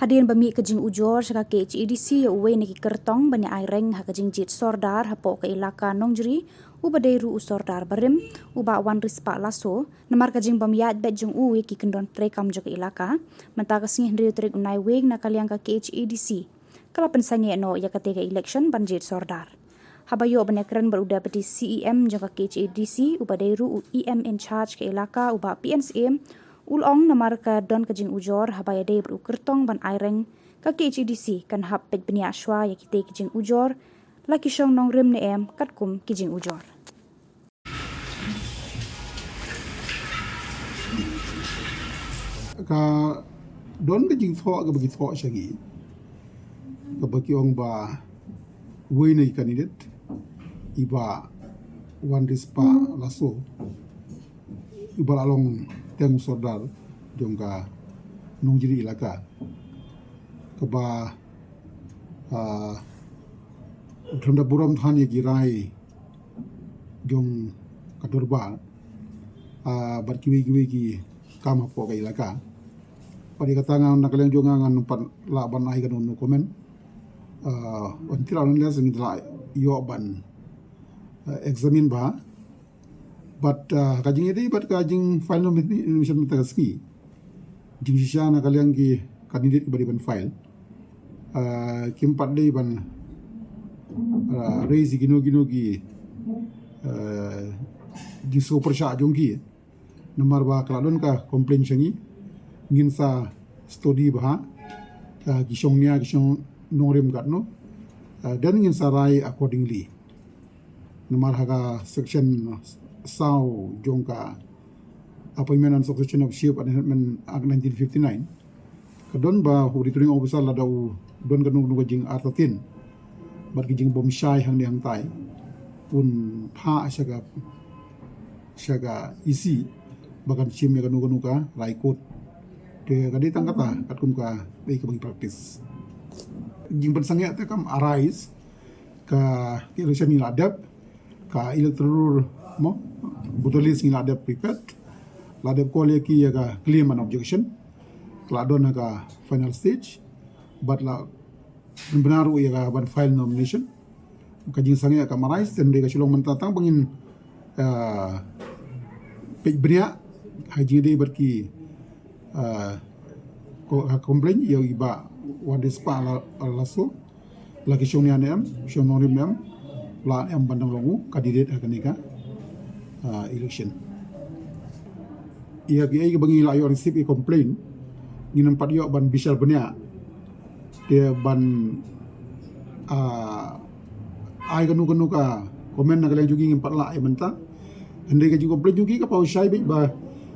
Hadirin bami kajing ujor saka ke HEDC ya uwe neki kertong bani aireng ha kajing jit sordar ha po ke ilaka nongjri uba deiru usordar barim uba wan rispa laso namar kajing bamiyat bet jung uwe ki kendon trekam joka ilaka menta kasing hendri trik unai weg na kaliang ka ke HEDC kala pensange no ya katega election ban jit sordar habayo banekran beruda peti CEM joka ke HEDC uba deiru EM in charge ke ilaka uba PNCM ulong namar ka don kajing ujor habaya day beru kertong ban aireng ka KHDC kan hap pet benia shwa ya kite kajing ujor laki syong nong rim ne em katkum kajing ujor. Ka don kajing tho ka bagi tho syagi ka bagi ong ba wei na kandidat iba wan rispa laso iba along teng sordal jongka nongjiri ilaka kaba dhanda buram thani girai jong kadurba barkiwi ki kama po ka ilaka pari katanga nakaleng jonga ngan pan la ban ai kan no komen until on les ngi la yo ban examine ba but kajing ini but kajing file nom ini mission metaski jing sisa na kalian ki kandidat bari ban file kim pat dei ban raise gino gi di super sha jongki nomor ba kladon ka complain shangi ngin sa study ba gisong nia gisong norim gatno dan ngin sa rai accordingly nomor haga section Sao jongka appointment and succession of ship amendment act 1959 kadon ba returning officer la daw don kanung nu jing artatin bar jing bom shai hang ni hang tai pun pha syaga isi bakan chim ya kanu ka raikot te kadi tangkata katkum ka dei ka bagi praktis jing pensangya te kam arise ka election ni ladap ka electoral mo butulis ngi ada prepared lada kole ki ya claim and objection kladon ka final stage but la benar ya ban file nomination kajing sange ka marais dan de ka silong mentatang pengin bria haji de berki ko complain ya iba wadis pa laso lagi syong ni anem syong norim nem la em bandang longu kandidat akanika election. Ia ki bangi la yo receive complaint nginam pat yo ban bisal benya dia ban ai kanu ka komen na kala jugi ngin pat la ai menta ande ka jugi complaint jugi ka pau shai ba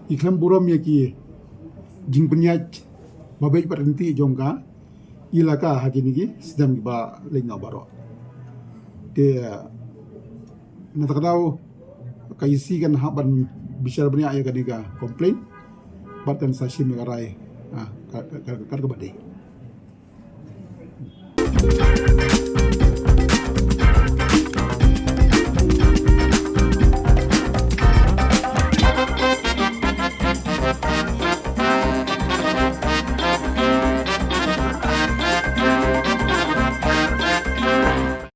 iklam buram ya ki jing penyaj ba bai pat enti jongka ilaka hakini ki sedang ba lenga baro dia natakadau kaisi kan haban bicara banyak ya kadiga komplain batan sashim ngarai kar kebade